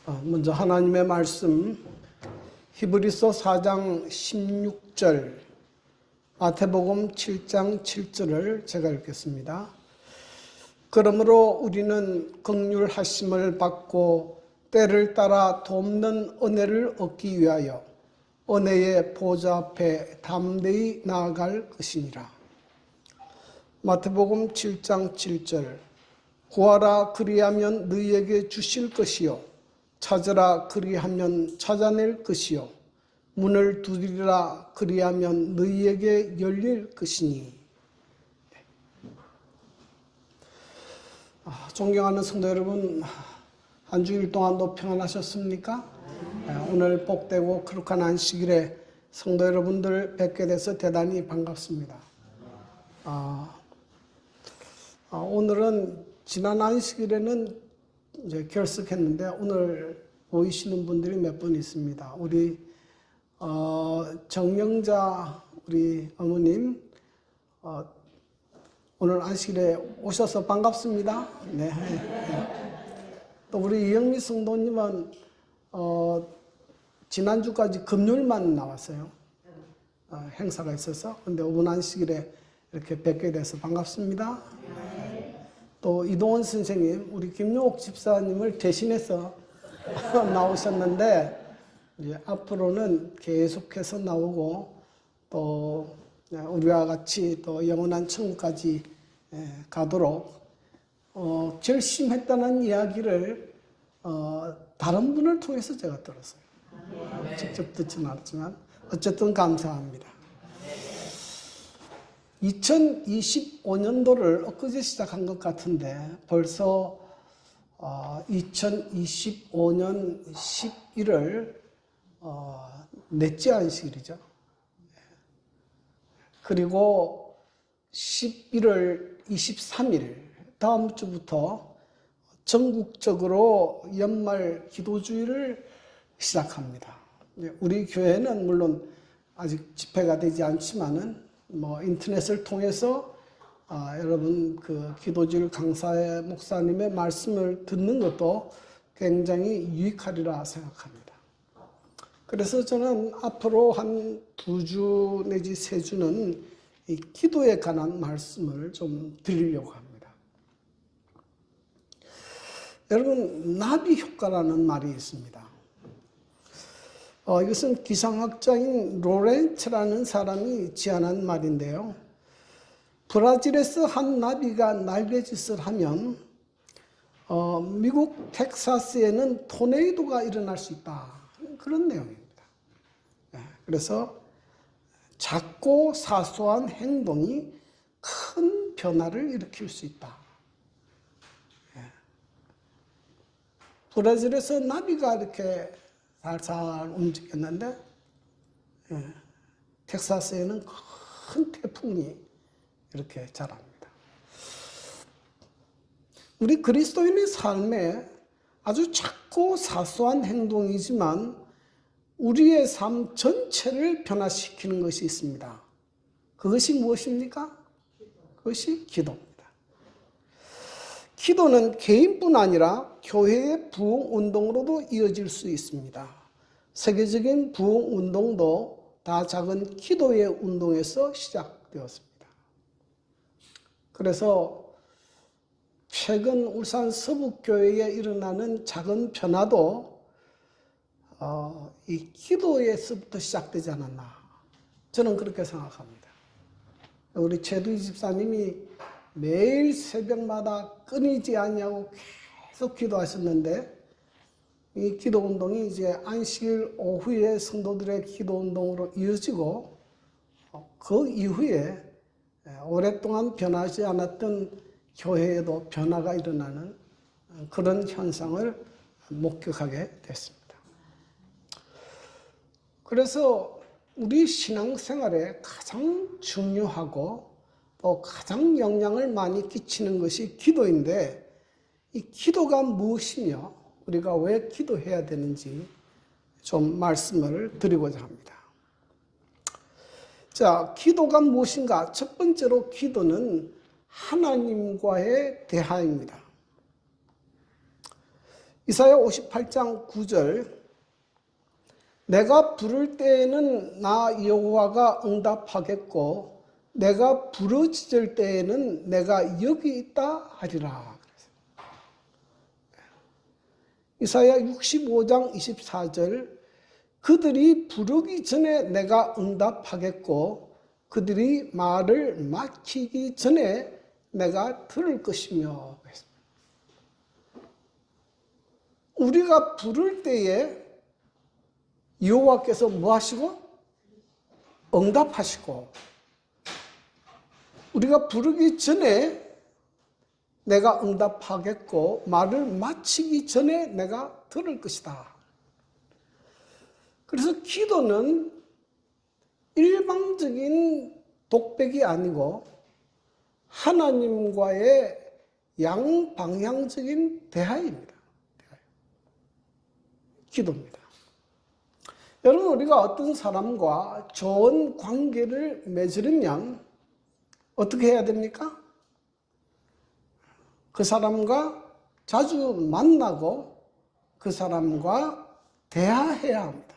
먼저 하나님의 말씀 히브리서 4장 16절, 마태복음 7장 7절을 제가 읽겠습니다. 그러므로 우리는 긍휼하심을 받고 때를 따라 돕는 은혜를 얻기 위하여 은혜의 보좌 앞에 담대히 나아갈 것이니라. 마태복음 7장 7절, 구하라 그리하면 너희에게 주실 것이요 찾으라 그리하면 찾아낼 것이요 문을 두드리라 그리하면 너희에게 열릴 것이니. 존경하는 성도 여러분, 한 주일 동안도 평안하셨습니까? 오늘 복되고 거룩한 안식일에 성도 여러분들 뵙게 돼서 대단히 반갑습니다. 오늘은 지난 안식일에는 이제 결석했는데 오늘 보이시는 분들이 몇 분 있습니다. 우리 정영자 우리 어머님 오늘 안식일에 오셔서 반갑습니다. 네. 또 우리 이영미 성도님은 지난주까지 금요일만 나왔어요. 행사가 있어서. 근데 이번 안식일에 이렇게 뵙게 돼서 반갑습니다. 또 이동원 선생님, 우리 김용옥 집사님을 대신해서 나오셨는데 이제 앞으로는 계속해서 나오고 또 우리와 같이 또 영원한 천국까지 가도록 결심했다는 이야기를 다른 분을 통해서 제가 들었어요. 직접 듣지는 않았지만 어쨌든 감사합니다. 2025년도를 엊그제 시작한 것 같은데 벌써 2025년 11월 넷째 안식일이죠. 그리고 11월 23일 다음 주부터 전국적으로 연말 기도주의를 시작합니다. 우리 교회는 물론 아직 집회가 되지 않지만은 인터넷을 통해서 여러분 그 기도주일 강사의 목사님의 말씀을 듣는 것도 굉장히 유익하리라 생각합니다. 그래서 저는 앞으로 한 2주 내지 3주는 이 기도에 관한 말씀을 좀 드리려고 합니다. 여러분, 나비 효과라는 말이 있습니다. 이것은 기상학자인 로렌츠라는 사람이 지어낸 말인데요. 브라질에서 한 나비가 날개짓을 하면 미국 텍사스에는 토네이도가 일어날 수 있다. 그런 내용입니다. 그래서 작고 사소한 행동이 큰 변화를 일으킬 수 있다. 브라질에서 나비가 이렇게 살살 움직였는데 텍사스에는 큰 태풍이 이렇게 자랍니다. 우리 그리스도인의 삶에 아주 작고 사소한 행동이지만 우리의 삶 전체를 변화시키는 것이 있습니다. 그것이 무엇입니까? 그것이 기도입니다. 기도는 개인뿐 아니라 교회의 부흥운동으로도 이어질 수 있습니다. 세계적인 부흥운동도 다 작은 기도의 운동에서 시작되었습니다. 그래서 최근 울산 서북교회에 일어나는 작은 변화도 이 기도에서부터 시작되지 않았나, 저는 그렇게 생각합니다. 우리 최두희 집사님이 매일 새벽마다 끊이지 않냐고 계속 기도하셨는데 이 기도운동이 이제 안식일 오후에 성도들의 기도운동으로 이어지고 그 이후에 오랫동안 변하지 않았던 교회에도 변화가 일어나는 그런 현상을 목격하게 됐습니다. 그래서 우리 신앙생활에 가장 중요하고 또 가장 영향을 많이 끼치는 것이 기도인데 이 기도가 무엇이며 우리가 왜 기도해야 되는지 좀 말씀을 드리고자 합니다. 자, 기도가 무엇인가? 첫 번째로 기도는 하나님과의 대화입니다. 이사야 58장 9절 내가 부를 때에는 나 여호와가 응답하겠고 내가 부르짖을 때에는 내가 여기 있다 하리라. 이사야 65장 24절 그들이 부르기 전에 내가 응답하겠고 그들이 말을 마치기 전에 내가 들을 것이며. 우리가 부를 때에 여호와께서 뭐 하시고? 응답하시고 우리가 부르기 전에 내가 응답하겠고 말을 마치기 전에 내가 들을 것이다. 그래서 기도는 일방적인 독백이 아니고 하나님과의 양방향적인 대화입니다. 기도입니다. 여러분, 우리가 어떤 사람과 좋은 관계를 맺으려면 어떻게 해야 됩니까? 그 사람과 자주 만나고 그 사람과 대화해야 합니다.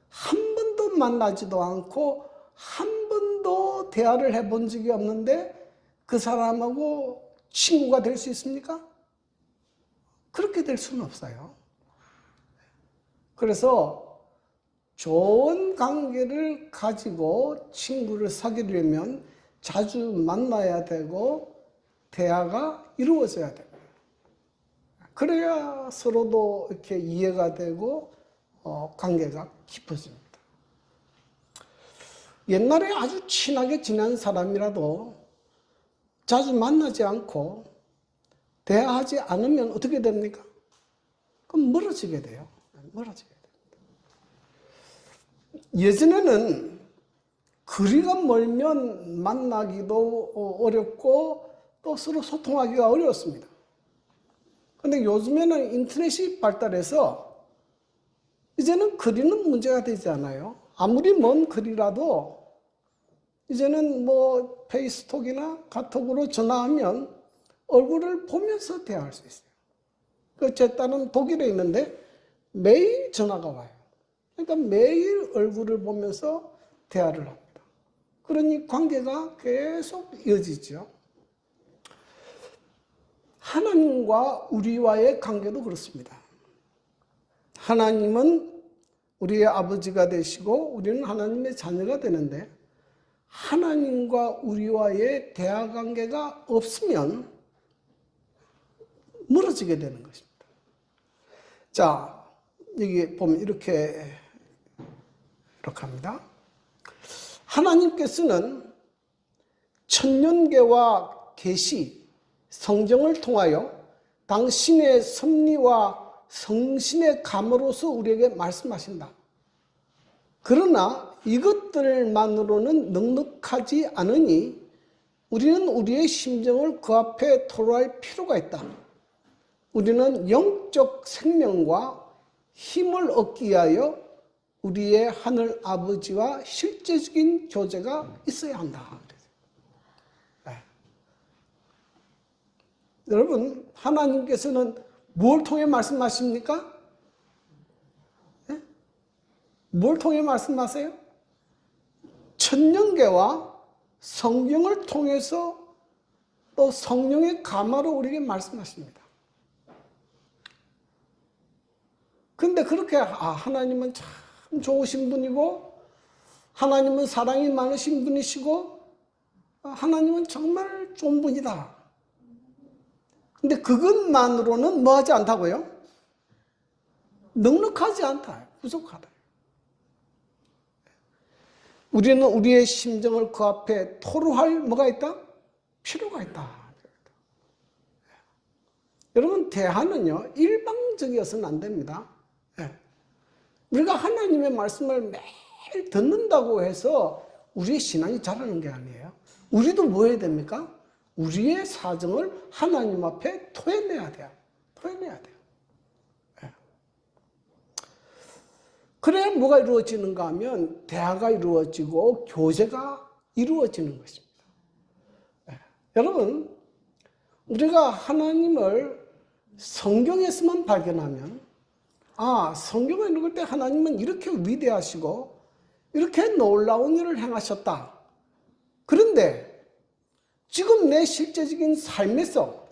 한 번도 만나지도 않고 한 번도 대화를 해본 적이 없는데 그 사람하고 친구가 될 수 있습니까? 그렇게 될 수는 없어요. 그래서 좋은 관계를 가지고 친구를 사귀려면 자주 만나야 되고 대화가 이루어져야 됩니다. 그래야 서로도 이렇게 이해가 되고 관계가 깊어집니다. 옛날에 아주 친하게 지낸 사람이라도 자주 만나지 않고 대화하지 않으면 어떻게 됩니까? 그럼 멀어지게 돼요. 멀어지게 됩니다. 예전에는 거리가 멀면 만나기도 어렵고 또 서로 소통하기가 어려웠습니다. 그런데 요즘에는 인터넷이 발달해서 이제는 거리는 문제가 되지 않아요. 아무리 먼 거리라도 이제는 뭐 페이스톡이나 카톡으로 전화하면 얼굴을 보면서 대화할 수 있어요. 제 딸은 독일에 있는데 매일 전화가 와요. 그러니까 매일 얼굴을 보면서 대화를 합니다. 그러니 관계가 계속 이어지죠. 하나님과 우리와의 관계도 그렇습니다. 하나님은 우리의 아버지가 되시고 우리는 하나님의 자녀가 되는데 하나님과 우리와의 대화 관계가 없으면 멀어지게 되는 것입니다. 자, 여기 보면 이렇게 합니다. 하나님께서는 천년계와 계시, 성경을 통하여 당신의 섭리와 성신의 감으로서 우리에게 말씀하신다. 그러나 이것들만으로는 넉넉하지 않으니 우리는 우리의 심정을 그 앞에 토로할 필요가 있다. 우리는 영적 생명과 힘을 얻기 위하여 우리의 하늘 아버지와 실제적인 교제가 있어야 한다. 네. 여러분, 하나님께서는 뭘 통해 말씀하십니까? 네? 뭘 통해 말씀하세요? 천년계와 성경을 통해서 또 성령의 감화로 우리에게 말씀하십니다. 근데 그렇게 하나님은 참 좋으신 분이고 하나님은 사랑이 많으신 분이시고 하나님은 정말 좋은 분이다. 근데 그것만으로는 뭐하지 않다고요? 넉넉하지 않다. 부족하다. 우리는 우리의 심정을 그 앞에 토로할 뭐가 있다? 필요가 있다. 여러분, 대화는요 일방적이어서는 안 됩니다. 우리가 하나님의 말씀을 매일 듣는다고 해서 우리의 신앙이 자라는 게 아니에요. 우리도 뭐 해야 됩니까? 우리의 사정을 하나님 앞에 토해내야 돼요. 토해내야 돼요. 그래야 뭐가 이루어지는가 하면 대화가 이루어지고 교제가 이루어지는 것입니다. 여러분, 우리가 하나님을 성경에서만 발견하면, 아, 성경을 읽을 때 하나님은 이렇게 위대하시고 이렇게 놀라운 일을 행하셨다. 그런데 지금 내 실제적인 삶에서,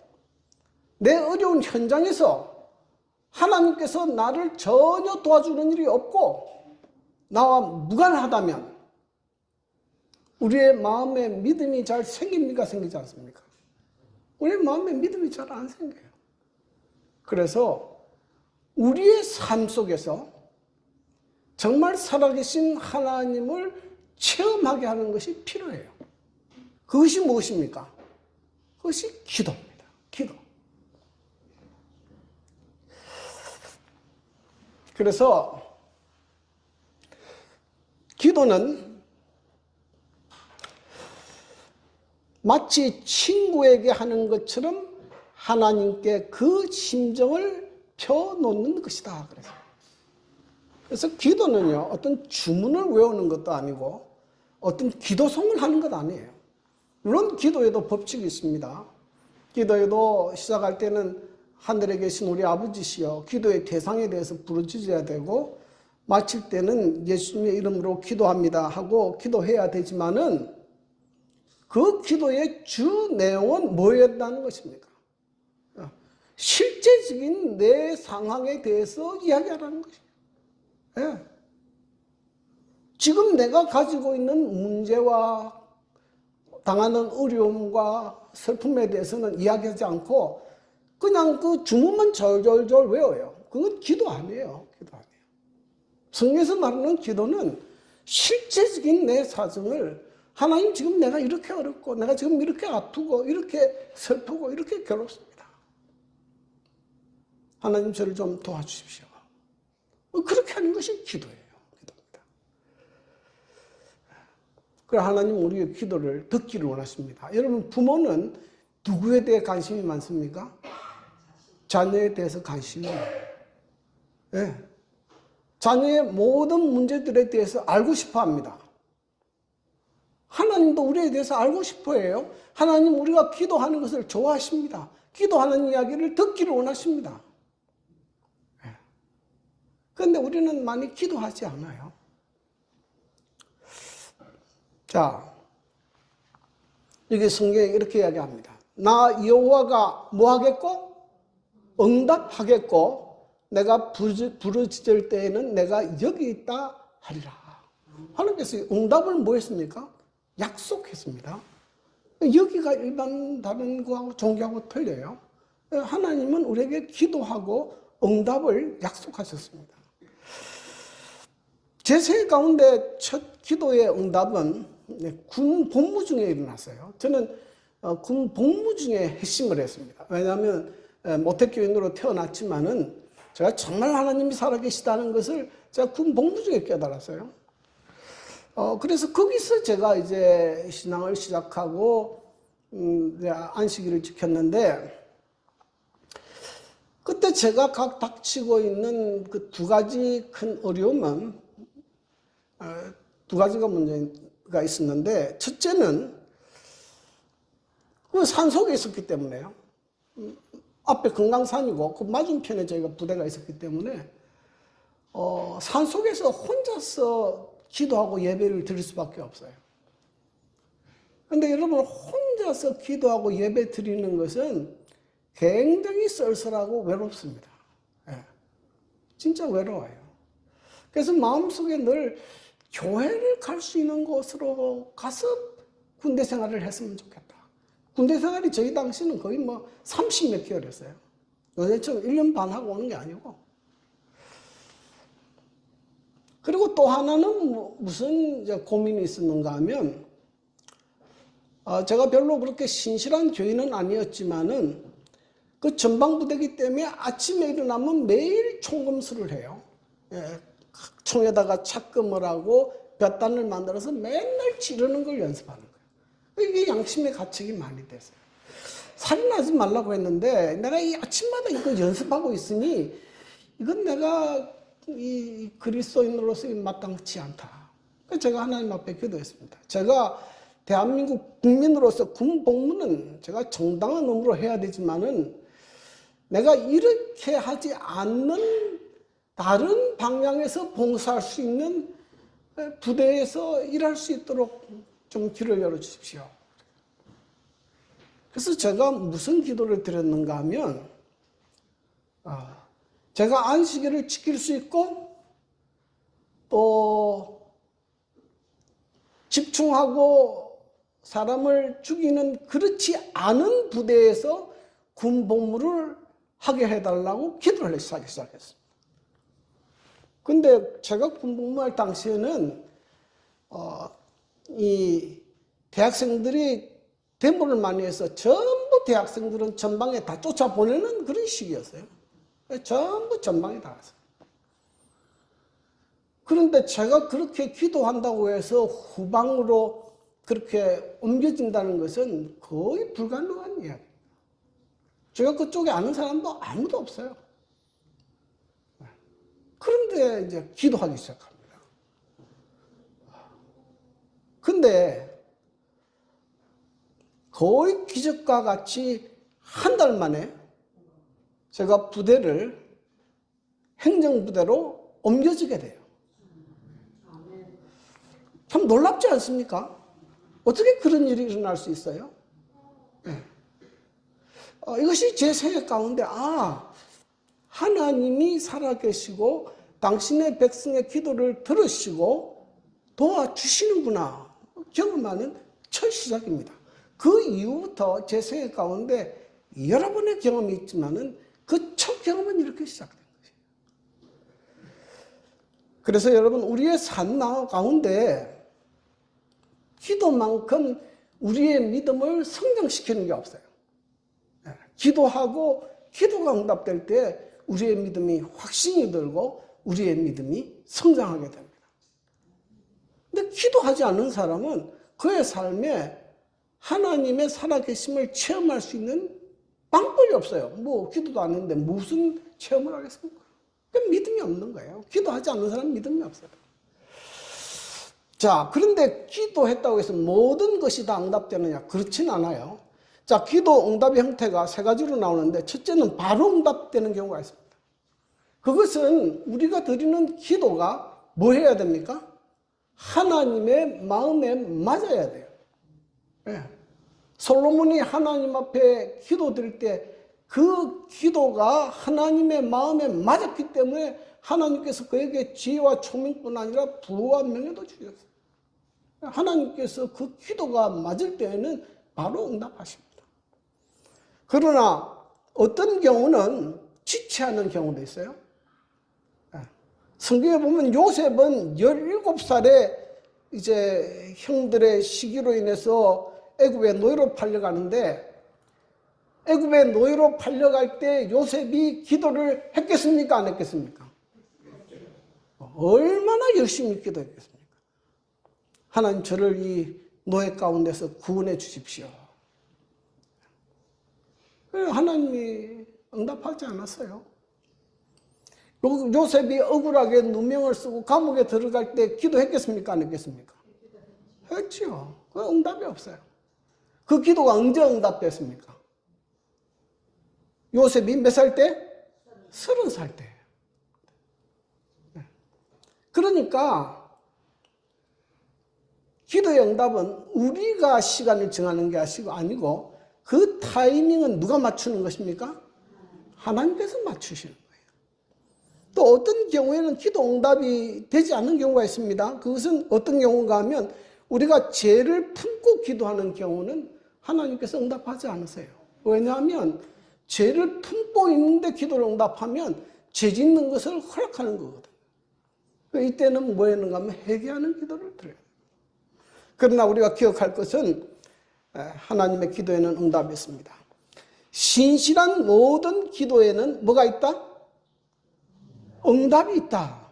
내 어려운 현장에서 하나님께서 나를 전혀 도와주는 일이 없고 나와 무관하다면 우리의 마음에 믿음이 잘 생깁니까? 생기지 않습니까? 우리의 마음에 믿음이 잘 안 생겨요. 그래서 우리의 삶 속에서 정말 살아계신 하나님을 체험하게 하는 것이 필요해요. 그것이 무엇입니까? 그것이 기도입니다. 기도. 그래서 기도는 마치 친구에게 하는 것처럼 하나님께 그 심정을 펴놓는 것이다. 그래서 기도는요, 어떤 주문을 외우는 것도 아니고 어떤 기도송을 하는 것 아니에요. 물론 기도에도 법칙이 있습니다. 기도에도 시작할 때는 하늘에 계신 우리 아버지시여, 기도의 대상에 대해서 부르짖어야 되고, 마칠 때는 예수님의 이름으로 기도합니다 하고 기도해야 되지만은 그 기도의 주 내용은 뭐였다는 것입니까? 실제적인 내 상황에 대해서 이야기하라는 것입니다. 예. 지금 내가 가지고 있는 문제와 당하는 어려움과 슬픔에 대해서는 이야기하지 않고 그냥 그 주문만 절절절 외워요. 그건 기도 아니에요. 기도 아니에요. 성경에서 말하는 기도는 실제적인 내 사정을, 하나님 지금 내가 이렇게 어렵고 내가 지금 이렇게 아프고 이렇게 슬프고 이렇게 괴롭습니다. 하나님 저를 좀 도와주십시오. 그렇게 하는 것이 기도예요. 기도입니다. 그래 하나님 우리의 기도를 듣기를 원하십니다. 여러분 부모는 누구에 대해 관심이 많습니까? 자녀에 대해서 관심이 많아요. 네. 자녀의 모든 문제들에 대해서 알고 싶어 합니다. 하나님도 우리에 대해서 알고 싶어 해요. 하나님 우리가 기도하는 것을 좋아하십니다. 기도하는 이야기를 듣기를 원하십니다. 그런데 우리는 많이 기도하지 않아요. 자, 여기 성경에 이렇게 이야기합니다. 나 여호와가 뭐 하겠고? 응답하겠고 내가 부르짖을 때에는 내가 여기 있다 하리라. 하나님께서 응답을 뭐 했습니까? 약속했습니다. 여기가 일반 다른 거하고 종교하고 틀려요. 하나님은 우리에게 기도하고 응답을 약속하셨습니다. 제 생각 가운데 첫 기도의 응답은 군 복무 중에 일어났어요. 저는 군 복무 중에 핵심을 했습니다. 왜냐하면 모태교인으로 태어났지만은 제가 정말 하나님이 살아계시다는 것을 제가 군 복무 중에 깨달았어요. 그래서 거기서 제가 이제 신앙을 시작하고 이제 안식일을 지켰는데, 그때 제가 각 닥치고 있는 그 두 가지 큰 어려움은 두 가지가 문제가 있었는데, 첫째는 그 산속에 있었기 때문에요. 앞에 금강산이고 그 맞은편에 저희가 부대가 있었기 때문에 산속에서 혼자서 기도하고 예배를 드릴 수밖에 없어요. 그런데 여러분, 혼자서 기도하고 예배 드리는 것은 굉장히 썰썰하고 외롭습니다. 예. 진짜 외로워요. 그래서 마음속에 늘 교회를 갈 수 있는 곳으로 가서 군대 생활을 했으면 좋겠다. 군대 생활이 저희 당시는 거의 뭐 30몇 개월이었어요. 요새처럼 1년 반 하고 오는 게 아니고. 그리고 또 하나는 무슨 이제 고민이 있었는가 하면, 제가 별로 그렇게 신실한 교인은 아니었지만은 그 전방부대이기 때문에 아침에 일어나면 매일 총검수를 해요. 예, 총에다가 착금을 하고 볕단을 만들어서 맨날 지르는 걸 연습하는 거예요. 이게 양심의 가책이 많이 됐어요. 살인하지 말라고 했는데 내가 이 아침마다 이거 연습하고 있으니 이건 내가 이 그리스도인으로서 마땅치 않다. 그래서 제가 하나님 앞에 기도했습니다. 제가 대한민국 국민으로서 군 복무는 제가 정당한 의무로 해야 되지만은 내가 이렇게 하지 않는 다른 방향에서 봉사할 수 있는 부대에서 일할 수 있도록 좀 길을 열어주십시오. 그래서 제가 무슨 기도를 드렸는가 하면 제가 안식일을 지킬 수 있고 또 집중하고 사람을 죽이는 그렇지 않은 부대에서 군 복무를 하게 해달라고 기도를 하기 시작했습니다. 근데 제가 군 복무할 당시에는 이 대학생들이 데모를 많이 해서 전부 대학생들은 전방에 다 쫓아보내는 그런 시기였어요. 전부 전방에 다 갔어요. 그런데 제가 그렇게 기도한다고 해서 후방으로 그렇게 옮겨진다는 것은 거의 불가능한 이야기입니다. 제가 그쪽에 아는 사람도 아무도 없어요. 그런데 이제 기도하기 시작합니다. 근데 거의 기적과 같이 한 달 만에 제가 부대를 행정부대로 옮겨지게 돼요. 참 놀랍지 않습니까? 어떻게 그런 일이 일어날 수 있어요? 네. 이것이 제 생각 가운데 하나님이 살아계시고 당신의 백성의 기도를 들으시고 도와주시는구나 경험하는 첫 시작입니다. 그 이후부터 제 생각 가운데 여러 번의 경험이 있지만은 그 첫 경험은 이렇게 시작된 것이에요. 그래서 여러분 우리의 삶 가운데 기도만큼 우리의 믿음을 성장시키는 게 없어요. 기도하고 기도가 응답될 때 우리의 믿음이 확신이 들고 우리의 믿음이 성장하게 됩니다. 근데 기도하지 않는 사람은 그의 삶에 하나님의 살아계심을 체험할 수 있는 방법이 없어요. 뭐 기도도 안 했는데 무슨 체험을 하겠습니까? 믿음이 없는 거예요. 기도하지 않는 사람은 믿음이 없어요. 자, 그런데 기도했다고 해서 모든 것이 다 응답되느냐? 그렇진 않아요. 자, 기도 응답의 형태가 세 가지로 나오는데 첫째는 바로 응답되는 경우가 있습니다. 그것은 우리가 드리는 기도가 뭐 해야 됩니까? 하나님의 마음에 맞아야 돼요. 네. 솔로몬이 하나님 앞에 기도드릴 때 그 기도가 하나님의 마음에 맞았기 때문에 하나님께서 그에게 지혜와聰明뿐 아니라 부와 명예도 주셨어요. 하나님께서 그 기도가 맞을 때에는 바로 응답하십니다. 그러나 어떤 경우는 지체하는 경우도 있어요. 성경에 보면 요셉은 17살에 이제 형들의 시기로 인해서 애굽에 노예로 팔려가는데 애굽에 노예로 팔려갈 때 요셉이 기도를 했겠습니까? 안 했겠습니까? 얼마나 열심히 기도했겠습니까? 하나님 저를 이 노예 가운데서 구원해 주십시오. 하나님이 응답하지 않았어요. 요셉이 억울하게 누명을 쓰고 감옥에 들어갈 때 기도했겠습니까? 안 했겠습니까? 했죠. 그 응답이 없어요. 그 기도가 언제 응답됐습니까? 요셉이 몇 살 때? 30살 때. 그러니까 기도의 응답은 우리가 시간을 정하는 게 아니고 그 타이밍은 누가 맞추는 것입니까? 하나님께서 맞추시는 거예요. 또 어떤 경우에는 기도 응답이 되지 않는 경우가 있습니다. 그것은 어떤 경우인가 하면 우리가 죄를 품고 기도하는 경우는 하나님께서 응답하지 않으세요. 왜냐하면 죄를 품고 있는데 기도를 응답하면 죄 짓는 것을 허락하는 거거든요. 이때는 뭐 하는가 하면 회개하는 기도를 드려요. 그러나 우리가 기억할 것은 하나님의 기도에는 응답이 있습니다. 신실한 모든 기도에는 뭐가 있다? 응답이 있다.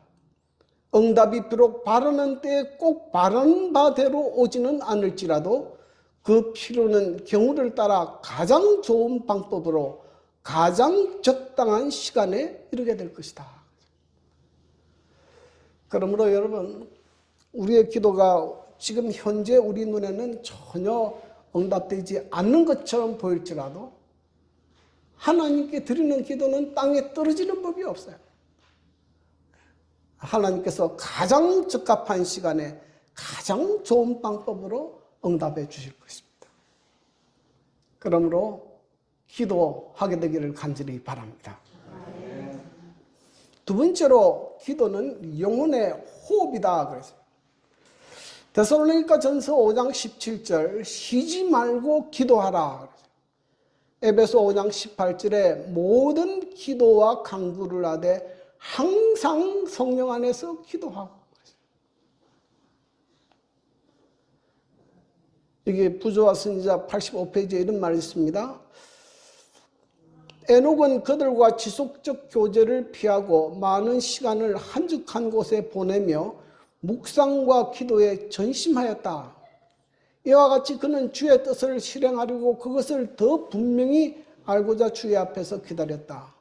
응답이 비록 바라는 때에 꼭 바라는 바대로 오지는 않을지라도 그 필요는 경우를 따라 가장 좋은 방법으로 가장 적당한 시간에 이르게 될 것이다. 그러므로 여러분 우리의 기도가 지금 현재 우리 눈에는 전혀 응답되지 않는 것처럼 보일지라도 하나님께 드리는 기도는 땅에 떨어지는 법이 없어요. 하나님께서 가장 적합한 시간에 가장 좋은 방법으로 응답해 주실 것입니다. 그러므로 기도하게 되기를 간절히 바랍니다. 두 번째로 기도는 영혼의 호흡이다 그랬어요. 데살로니가 전서 5장 17절 쉬지 말고 기도하라 그랬어요. 에베소 5장 18절에 모든 기도와 간구를 하되 항상 성령 안에서 기도하고 그랬어요. 이게 부조와 선지자 85페이지에 이런 말이 있습니다. 에녹은 그들과 지속적 교제를 피하고 많은 시간을 한적한 곳에 보내며 묵상과 기도에 전심하였다. 이와 같이 그는 주의 뜻을 실행하려고 그것을 더 분명히 알고자 주의 앞에서 기다렸다.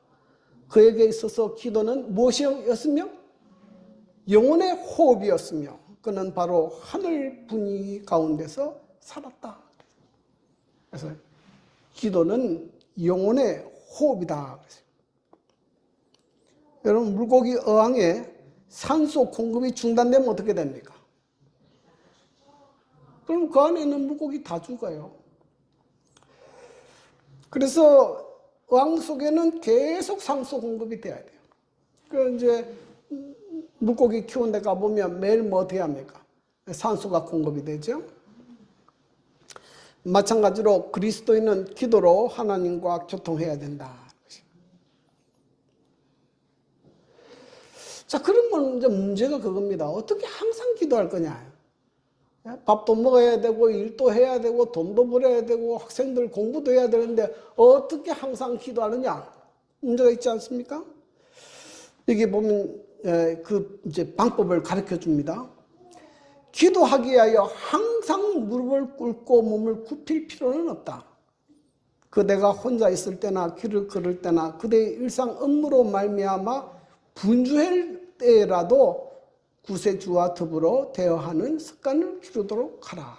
그에게 있어서 기도는 무엇이었으며? 영혼의 호흡이었으며 그는 바로 하늘 분위기 가운데서 살았다. 그래서 기도는 영혼의 호흡이다. 여러분, 물고기 어항에 산소 공급이 중단되면 어떻게 됩니까? 그럼 그 안에 있는 물고기 다 죽어요. 그래서 어항 속에는 계속 산소 공급이 돼야 돼요. 그 이제 물고기 키우는 데 가보면 매일 뭐 어떻게 합니까? 산소가 공급이 되죠. 마찬가지로 그리스도인은 기도로 하나님과 교통해야 된다. 자, 그러면 이제 문제가 그겁니다. 어떻게 항상 기도할 거냐? 밥도 먹어야 되고, 일도 해야 되고, 돈도 벌어야 되고, 학생들 공부도 해야 되는데, 어떻게 항상 기도하느냐? 문제가 있지 않습니까? 여기 보면, 이제 방법을 가르쳐 줍니다. 기도하기 위하여 항상 무릎을 꿇고 몸을 굽힐 필요는 없다. 그대가 혼자 있을 때나 길을 걸을 때나 그대의 일상 업무로 말미암아 분주할 때라도 구세주와 더불어 대화하는 습관을 기르도록 하라.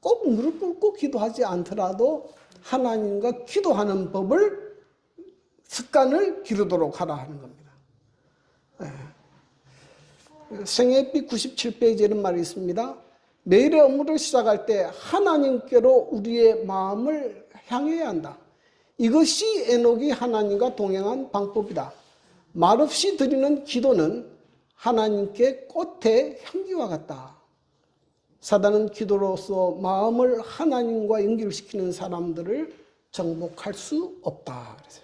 꼭 무릎 꿇고 기도하지 않더라도 하나님과 기도하는 법을 습관을 기르도록 하라 하는 겁니다. 생애비 97페이지에 이런 말이 있습니다. 매일의 업무를 시작할 때 하나님께로 우리의 마음을 향해야 한다. 이것이 에녹이 하나님과 동행한 방법이다. 말없이 드리는 기도는 하나님께 꽃의 향기와 같다. 사단은 기도로서 마음을 하나님과 연결시키는 사람들을 정복할 수 없다. 그래서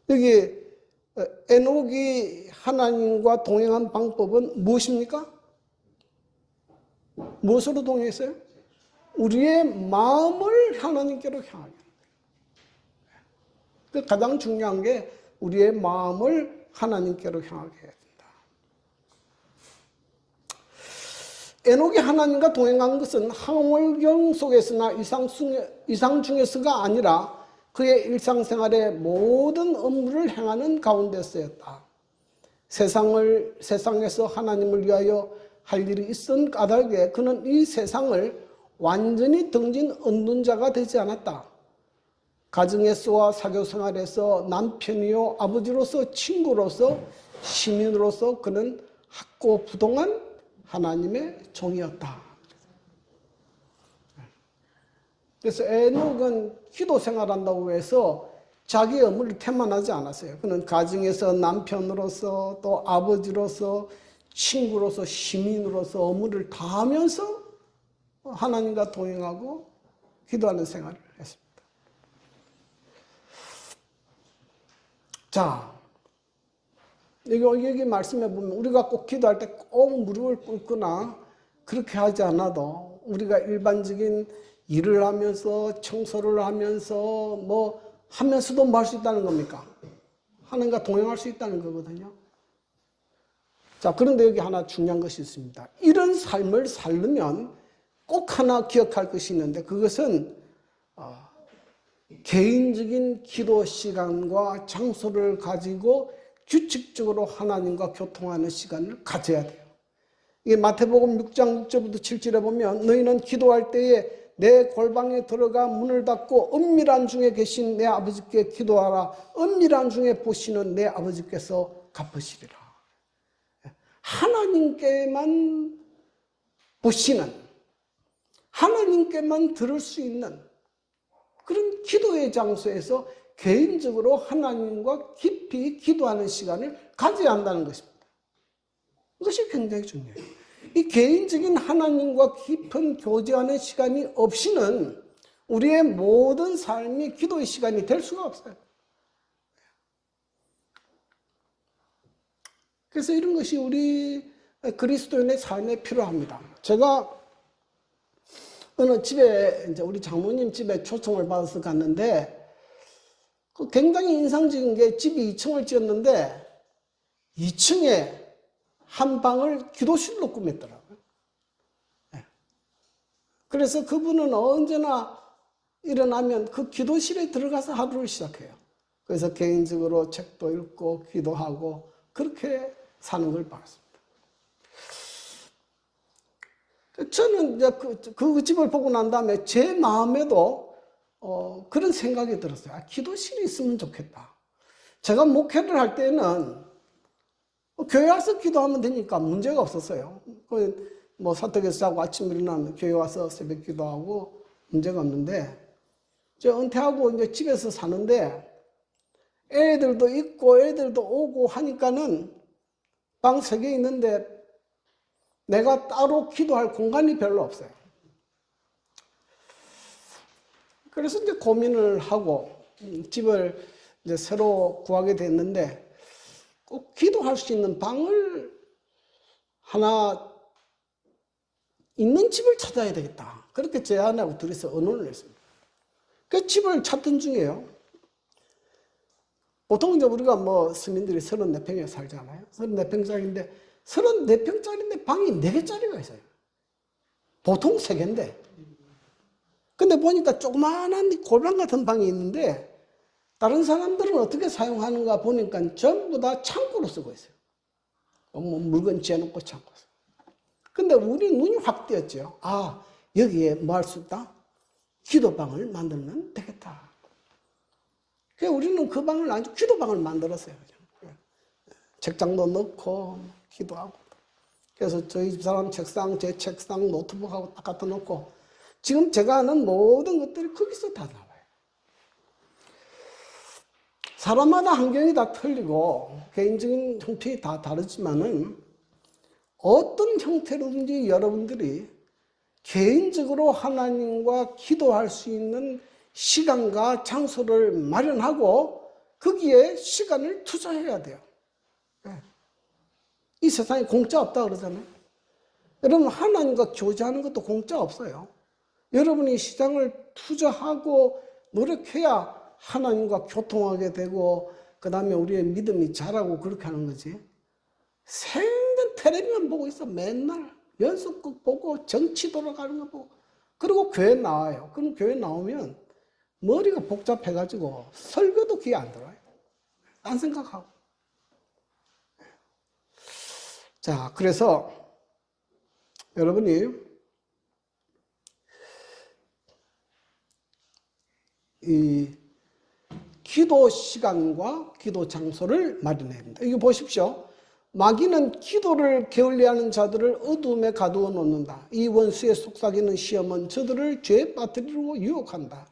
여기 에녹이 하나님과 동행한 방법은 무엇입니까? 무엇으로 동행했어요? 우리의 마음을 하나님께로 향하게. 그 가장 중요한 게 우리의 마음을 하나님께로 향하게 해야 된다. 에녹이 하나님과 동행한 것은 항월경 속에서나 이상 중에서가 아니라 그의 일상생활의 모든 업무를 행하는 가운데 쓰였다. 세상에서 하나님을 위하여 할 일이 있은 까닭에 그는 이 세상을 완전히 등진 얻는 자가 되지 않았다. 가정에서와 사교생활에서 남편이요 아버지로서 친구로서 시민으로서 그는 학고부동한 하나님의 종이었다. 그래서 에녹은 기도 생활한다고 해서 자기 업무를 태만하지 않았어요. 그는 가정에서 남편으로서 또 아버지로서 친구로서 시민으로서 업무를 다 하면서 하나님과 동행하고 기도하는 생활을 했습니다. 자, 여기 말씀해 보면 우리가 꼭 기도할 때 꼭 무릎을 꿇거나 그렇게 하지 않아도 우리가 일반적인 일을 하면서 청소를 하면서 뭐 하면서도 뭐 할 수 있다는 겁니까? 하나님과 동행할 수 있다는 거거든요. 자, 그런데 여기 하나 중요한 것이 있습니다. 이런 삶을 살려면 꼭 하나 기억할 것이 있는데 그것은 개인적인 기도 시간과 장소를 가지고 규칙적으로 하나님과 교통하는 시간을 가져야 돼요. 이게 마태복음 6장 6절부터 7절에 보면 너희는 기도할 때에 내 골방에 들어가 문을 닫고 은밀한 중에 계신 내 아버지께 기도하라. 은밀한 중에 보시는 내 아버지께서 갚으시리라. 하나님께만 보시는, 하나님께만 들을 수 있는 그런 기도의 장소에서 개인적으로 하나님과 깊이 기도하는 시간을 가져야 한다는 것입니다. 이것이 굉장히 중요해요. 이 개인적인 하나님과 깊은 교제하는 시간이 없이는 우리의 모든 삶이 기도의 시간이 될 수가 없어요. 그래서 이런 것이 우리 그리스도인의 삶에 필요합니다. 제가 어느 집에, 이제 우리 장모님 집에 초청을 받아서 갔는데, 굉장히 인상적인 게 집이 2층을 지었는데, 2층에 한 방을 기도실로 꾸몄더라고요. 그래서 그분은 언제나 일어나면 그 기도실에 들어가서 하루를 시작해요. 그래서 개인적으로 책도 읽고 기도하고 그렇게 사는 걸 봤습니다. 저는 이제 그 집을 보고 난 다음에 제 마음에도 그런 생각이 들었어요. 기도실이 있으면 좋겠다. 제가 목회를 할 때는 교회 와서 기도하면 되니까 문제가 없었어요. 뭐 사택에서 자고 아침 일어나면 교회 와서 새벽 기도하고 문제가 없는데, 저 은퇴하고 이제 집에서 사는데 애들도 있고 애들도 오고 하니까는 방 3개 있는데 내가 따로 기도할 공간이 별로 없어요. 그래서 이제 고민을 하고 집을 이제 새로 구하게 됐는데, 꼭 기도할 수 있는 방을 하나 있는 집을 찾아야 되겠다. 그렇게 제 아내하고 둘이서 의논을 했습니다. 그 집을 찾던 중이에요. 보통 이제 우리가 뭐 서민들이 34평에 살잖아요. 34평짜리인데 34평짜리인데 방이 4개짜리가 있어요. 보통 3개인데. 근데 보니까 조그마한 골방 같은 방이 있는데 다른 사람들은 어떻게 사용하는가 보니까 전부 다 창고로 쓰고 있어요. 뭐 물건 지어놓고 창고 쓰고. 근데 우리 눈이 확 띄었죠. 여기에 뭐 할 수 있다? 기도방을 만들면 되겠다. 그래서 우리는 그 방을 아주 기도방을 만들었어요. 책장도 넣고 기도하고. 그래서 저희 집사람 책상, 제 책상, 노트북하고 딱 갖다 놓고 지금 제가 하는 모든 것들이 거기서 다 나와요. 사람마다 환경이 다 틀리고 개인적인 형편이 다 다르지만은 어떤 형태로든지 여러분들이 개인적으로 하나님과 기도할 수 있는 시간과 장소를 마련하고 거기에 시간을 투자해야 돼요. 이 세상에 공짜 없다 그러잖아요. 여러분, 하나님과 교제하는 것도 공짜 없어요. 여러분이 시장을 투자하고 노력해야 하나님과 교통하게 되고 그 다음에 우리의 믿음이 자라고 그렇게 하는 거지. 생전 텔레비전 보고 있어. 맨날 연속극 보고 정치 돌아가는 거 보고 그리고 교회 나와요. 그럼 교회 나오면 머리가 복잡해가지고 설교도 귀에 안 들어와요. 딴 생각하고. 자, 그래서 여러분이 이 기도 시간과 기도 장소를 마련해야 합니다. 이거 보십시오. 마귀는 기도를 게을리하는 자들을 어둠에 가두어 놓는다. 이 원수의 속삭이는 시험은 저들을 죄에 빠뜨리려고 유혹한다.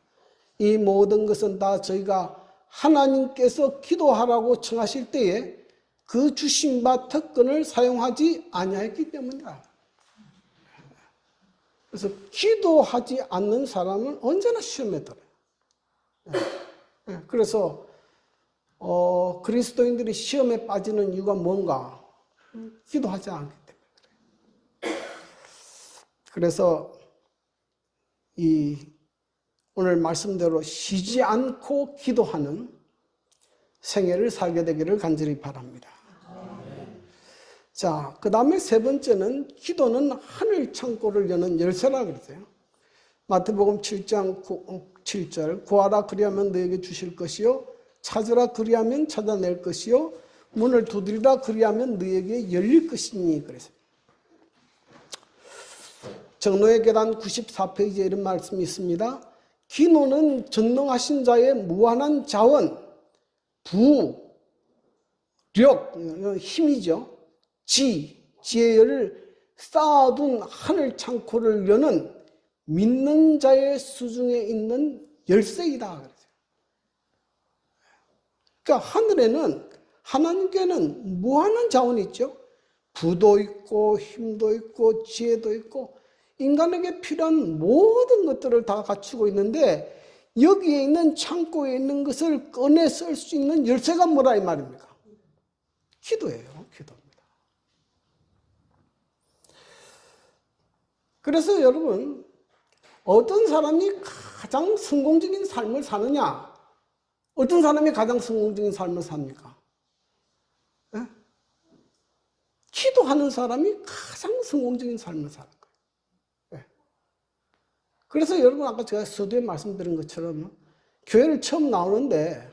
이 모든 것은 다 저희가 하나님께서 기도하라고 청하실 때에 그 주신 바 특권을 사용하지 아니하였기 때문이다. 그래서 기도하지 않는 사람은 언제나 시험에 들어요. 그래서 그리스도인들이 시험에 빠지는 이유가 뭔가? 기도하지 않기 때문에 그래요. 그래서 오늘 말씀대로 쉬지 않고 기도하는 생애를 살게 되기를 간절히 바랍니다. 자, 그 다음에 3번째는 기도는 하늘 창고를 여는 열쇠라 그러세요. 마태복음 7장 7절 구하라 그리하면 너에게 주실 것이요 찾으라 그리하면 찾아낼 것이요 문을 두드리라 그리하면 너에게 열릴 것이니 그래서 정로의 계단 94페이지에 이런 말씀이 있습니다. 기노는 전능하신 자의 무한한 자원, 부, 력, 힘이죠. 지혜를 쌓아둔 하늘 창고를 여는 믿는 자의 수중에 있는 열쇠이다. 그러니까 하늘에는, 하나님께는 무한한 자원이 있죠. 부도 있고 힘도 있고 지혜도 있고 인간에게 필요한 모든 것들을 다 갖추고 있는데, 여기에 있는 창고에 있는 것을 꺼내 쓸 수 있는 열쇠가 뭐라 이 말입니까? 기도예요. 기도입니다. 그래서 여러분, 어떤 사람이 가장 성공적인 삶을 사느냐? 어떤 사람이 가장 성공적인 삶을 삽니까? 네? 기도하는 사람이 가장 성공적인 삶을 사는 거예요. 네. 그래서 여러분, 아까 제가 서두에 말씀드린 것처럼 교회를 처음 나오는데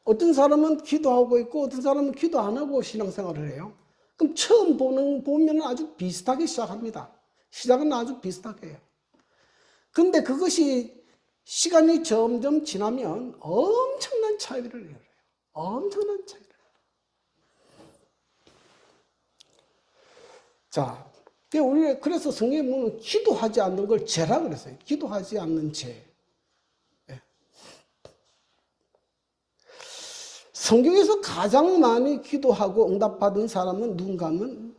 어떤 사람은 기도하고 있고 어떤 사람은 기도 안 하고 신앙생활을 해요. 그럼 처음 보면 아주 비슷하게 시작합니다. 시작은 아주 비슷하게 해요. 근데 그것이 시간이 점점 지나면 엄청난 차이를 열어요. 엄청난 차이를. 자, 우리 그래서 성경에 보면 기도하지 않는 걸 죄라 그랬어요. 기도하지 않는 죄. 예. 성경에서 가장 많이 기도하고 응답받은 사람은 누군가 하면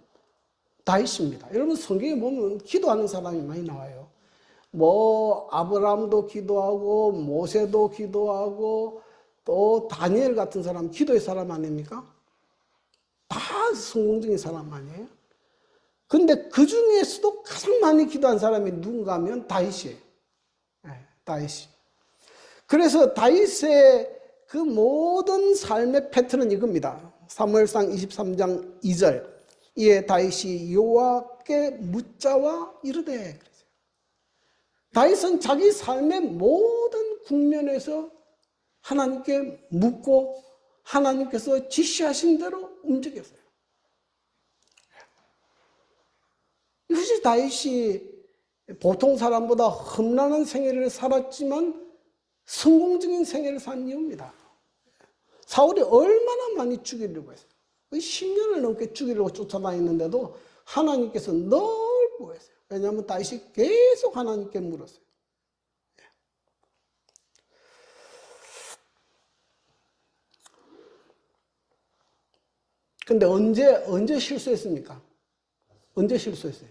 다윗입니다. 여러분, 성경에 보면 기도하는 사람이 많이 나와요. 뭐 아브라함도 기도하고 모세도 기도하고 또 다니엘 같은 사람, 기도의 사람 아닙니까? 다 성공적인 사람 아니에요? 근데 그 중에서도 가장 많이 기도한 사람이 누군가 하면 다윗이에요. 네, 다윗이. 그래서 다윗의 그 모든 삶의 패턴은 이겁니다. 사무엘상 23장 2절. 이에 다윗이 여호와께 묻자와 이르되. 다윗은 자기 삶의 모든 국면에서 하나님께 묻고 하나님께서 지시하신 대로 움직였어요. 이것이 다윗이 보통 사람보다 험난한 생애를 살았지만 성공적인 생애를 산 이유입니다. 사울이 얼마나 많이 죽이려고 했어요. 10년을 넘게 죽이려고 쫓아다녔는데도 하나님께서 늘 보호했어요. 왜냐하면 다윗이 계속 하나님께 물었어요. 근데 언제 실수했습니까? 언제 실수했어요?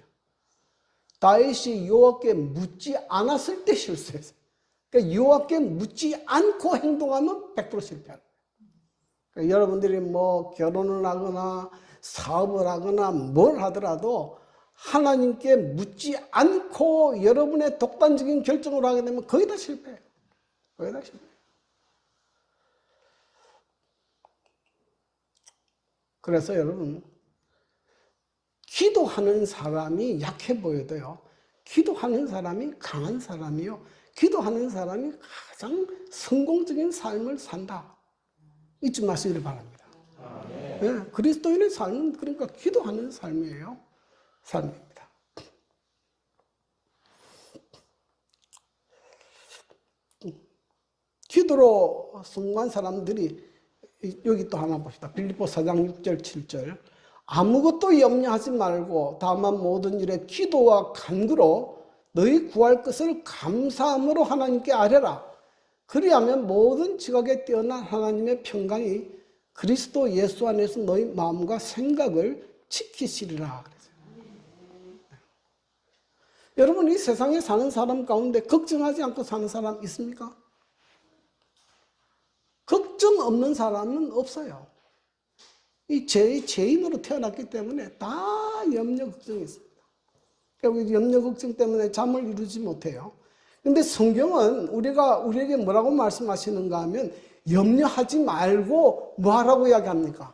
다윗이 여호와께 묻지 않았을 때 실수했어요. 그러니까 여호와께 묻지 않고 행동하면 100% 실패하는 거예요. 그러니까 여러분들이 뭐 결혼을 하거나 사업을 하거나 뭘 하더라도 하나님께 묻지 않고 여러분의 독단적인 결정을 하게 되면 거의 다 실패해요. 거의 다 실패해요. 그래서 여러분, 기도하는 사람이 약해 보여도요, 기도하는 사람이 강한 사람이요, 기도하는 사람이 가장 성공적인 삶을 산다. 잊지 마시기를 바랍니다. 네, 그리스도인의 삶은 그러니까 기도하는 삶이에요. 삶입니다. 기도로 성공한 사람들이 여기 또 하나 봅시다. 빌립보 4장 6절 7절. 아무것도 염려하지 말고 다만 모든 일에 기도와 간구로 너희 구할 것을 감사함으로 하나님께 아뢰라. 그리하면 모든 지각에 뛰어난 하나님의 평강이 그리스도 예수 안에서 너희 마음과 생각을 지키시리라. 여러분, 이 세상에 사는 사람 가운데 걱정하지 않고 사는 사람 있습니까? 걱정 없는 사람은 없어요. 이 죄인으로 태어났기 때문에 다 염려, 걱정이 있습니다. 그러니까 염려, 걱정 때문에 잠을 이루지 못해요. 근데 성경은 우리에게 뭐라고 말씀하시는가 하면 염려하지 말고 뭐 하라고 이야기합니까?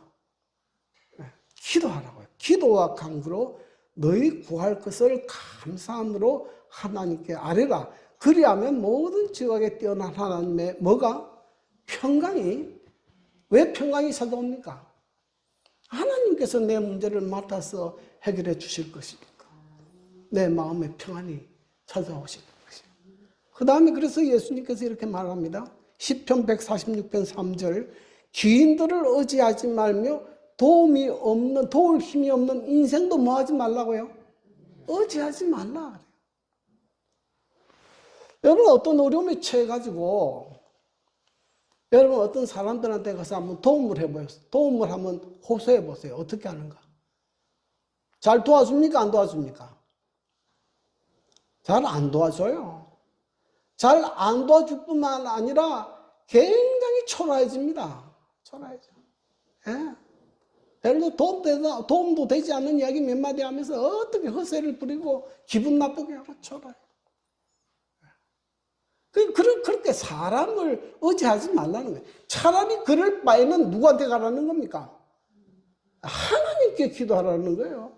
기도하라고요. 기도와 간구로 너희 구할 것을 감사함으로 하나님께 아뢰라. 그리하면 모든 지각에 뛰어난 하나님의 뭐가? 평강이. 왜 평강이 찾아옵니까? 하나님께서 내 문제를 맡아서 해결해 주실 것이니까. 내 마음에 평안이 찾아오시는 것이에요. 그 다음에 그래서 예수님께서 이렇게 말합니다. 시편 146편 3절 귀인들을 의지하지 말며 도울 힘이 없는 인생도 뭐 하지 말라고요? 의지하지 말라 그래요. 여러분 어떤 어려움에 처해가지고 여러분 어떤 사람들한테 가서 한번 도움을 해보세요. 도움을 한번 호소해보세요. 어떻게 하는가? 잘 도와줍니까? 안 도와줍니까? 잘 안 도와줘요. 잘 안 도와줄 뿐만 아니라 굉장히 초라해집니다. 초라해져. 예? 별로 도움도 되지 않는 이야기 몇 마디 하면서 어떻게 허세를 부리고 기분 나쁘게 하고 초라해. 그렇게 사람을 의지하지 말라는 거예요. 차라리 그럴 바에는 누구한테 가라는 겁니까? 하나님께 기도하라는 거예요.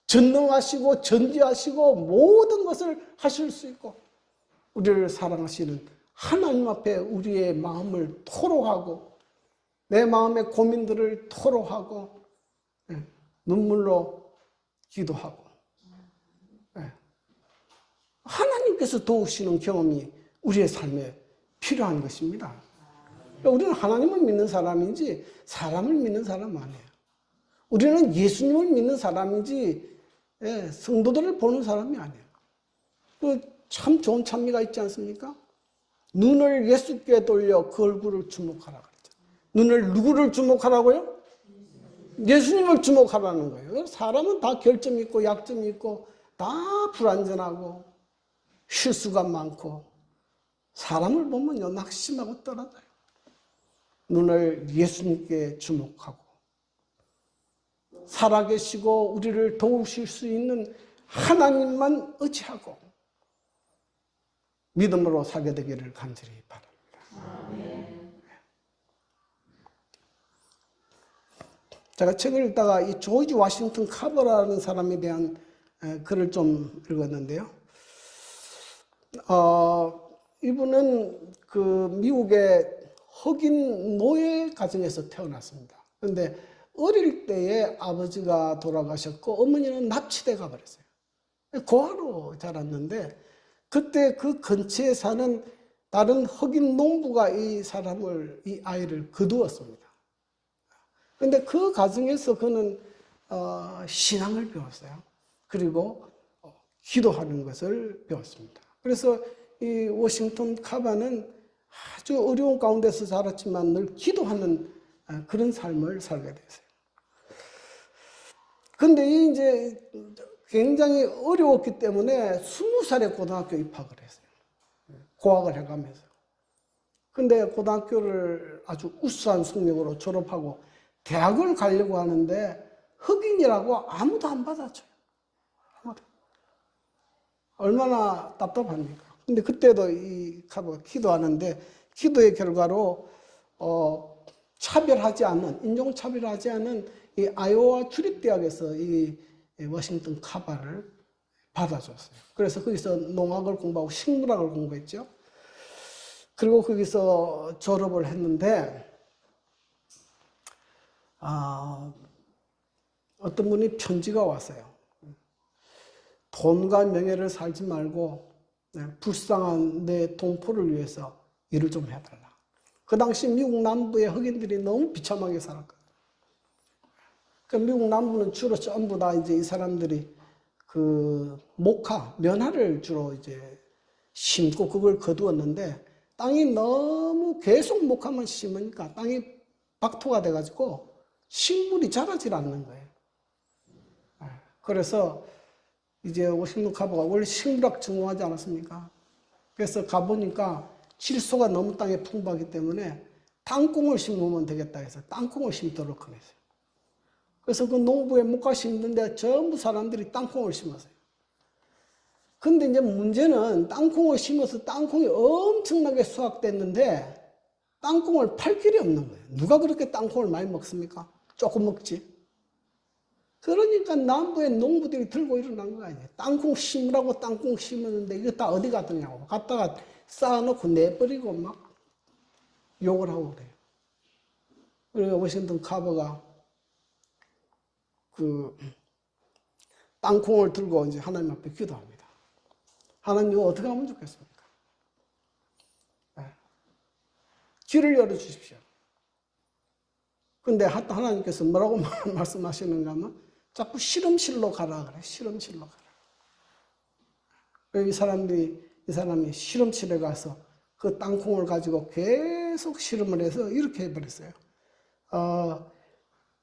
전능하시고 전지하시고 모든 것을 하실 수 있고 우리를 사랑하시는 하나님 앞에 우리의 마음을 토로하고 내 마음의 고민들을 토로하고 눈물로 기도하고 하나님께서 도우시는 경험이 우리의 삶에 필요한 것입니다. 우리는 하나님을 믿는 사람인지 사람을 믿는 사람 아니에요. 우리는 예수님을 믿는 사람인지 성도들을 보는 사람이 아니에요. 참 좋은 찬미가 있지 않습니까? 눈을 예수께 돌려 그 얼굴을 주목하라 그랬죠. 눈을 누구를 주목하라고요? 예수님을 주목하라는 거예요. 사람은 다 결점이 있고 약점이 있고 다 불완전하고 실수가 많고 사람을 보면요 낙심하고 떨어져요. 눈을 예수님께 주목하고 살아계시고 우리를 도우실 수 있는 하나님만 의지하고 믿음으로 살게 되기를 간절히 바랍니다. 제가 책을 읽다가 이 조지 워싱턴 카버라는 사람에 대한 글을 좀 읽었는데요. 이분은 그 미국의 흑인 노예 가정에서 태어났습니다. 그런데 어릴 때에 아버지가 돌아가셨고 어머니는 납치돼 가버렸어요. 고아로 자랐는데 그때 그 근처에 사는 다른 흑인 농부가 이 아이를 거두었습니다. 그런데 그 가정에서 그는 신앙을 배웠어요. 그리고 기도하는 것을 배웠습니다. 그래서 이 워싱턴 카바는 아주 어려운 가운데서 자랐지만 늘 기도하는 그런 삶을 살게 됐어요. 근데 이제 굉장히 어려웠기 때문에 20살에 고등학교 입학을 했어요. 고학을 해가면서. 근데 고등학교를 아주 우수한 성적으로 졸업하고 대학을 가려고 하는데 흑인이라고 아무도 안 받아줘요. 아무도. 얼마나 답답합니까? 근데 그때도 이 카보가 기도하는데 기도의 결과로 차별하지 않는, 인종차별하지 않은 이 아이오와 주립대학에서 이 워싱턴 카바를 받아줬어요. 그래서 거기서 농학을 공부하고 식물학을 공부했죠. 그리고 거기서 졸업을 했는데 어떤 분이 편지가 왔어요. 돈과 명예를 살지 말고 불쌍한 내 동포를 위해서 일을 좀 해달라. 그 당시 미국 남부의 흑인들이 너무 비참하게 살았거든요. 그 미국 남부는 주로 전부 다 이제 이 사람들이 그 목화, 면화를 주로 이제 심고 그걸 거두었는데 땅이 너무 계속 목화만 심으니까 땅이 박토가 돼가지고 식물이 자라질 않는 거예요. 그래서 이제 워싱턴 카버가 원래 식물학 전공하지 않았습니까? 그래서 가보니까 질소가 너무 땅에 풍부하기 때문에 땅콩을 심으면 되겠다 해서 땅콩을 심도록 하겠어요. 그래서 그 농부에 목화 심는데 전부 사람들이 땅콩을 심었어요. 근데 이제 문제는 땅콩을 심어서 땅콩이 엄청나게 수확됐는데 땅콩을 팔 길이 없는 거예요. 누가 그렇게 땅콩을 많이 먹습니까? 조금 먹지. 그러니까 남부의 농부들이 들고 일어난 거 아니에요. 땅콩 심으라고 땅콩 심었는데 이거 다 어디 갔느냐고. 갖다가 쌓아놓고 내버리고 막 욕을 하고 그래요. 그리고 워싱턴 카버가 땅콩을 들고 이제 하나님 앞에 기도합니다. 하나님 이거 어떻게 하면 좋겠습니까? 네. 길을 열어주십시오. 근데 하나님께서 뭐라고 말씀하시는가 하면 자꾸 실험실로 가라 그래. 실험실로 가라. 이 사람이 실험실에 가서 그 땅콩을 가지고 계속 실험을 해서 이렇게 해버렸어요.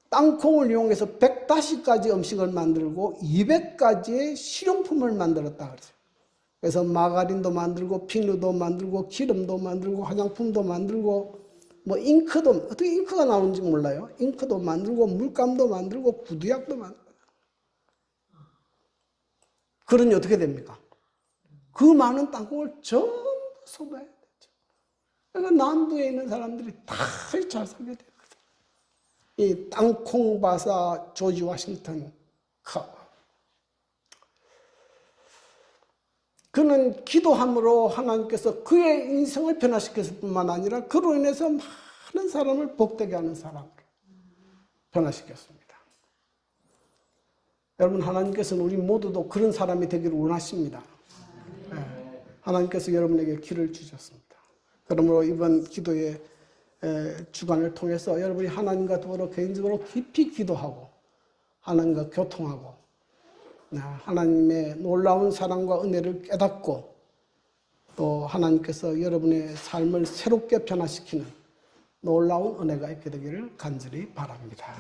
땅콩을 이용해서 100가지 음식을 만들고 200가지의 실용품을 만들었다 그러죠. 그래서 마가린도 만들고 비누도 만들고 기름도 만들고 화장품도 만들고 뭐 잉크도 어떻게 잉크가 나오는지 몰라요. 잉크도 만들고 물감도 만들고 구두약도 만들고. 그러니 어떻게 됩니까? 그 많은 땅콩을 전부 소비해야 되죠. 그러니까 남부에 있는 사람들이 다 잘 살게 되거든. 이 땅콩 바사 조지 워싱턴 그는 기도함으로 하나님께서 그의 인생을 변화시켰을 뿐만 아니라 그로 인해서 많은 사람을 복되게 하는 사람으로 변화시켰습니다. 여러분, 하나님께서는 우리 모두도 그런 사람이 되기를 원하십니다. 네. 하나님께서 여러분에게 길을 주셨습니다. 그러므로 이번 기도의 주간을 통해서 여러분이 하나님과 더불어 개인적으로 깊이 기도하고 하나님과 교통하고 하나님의 놀라운 사랑과 은혜를 깨닫고 또 하나님께서 여러분의 삶을 새롭게 변화시키는 놀라운 은혜가 있게 되기를 간절히 바랍니다.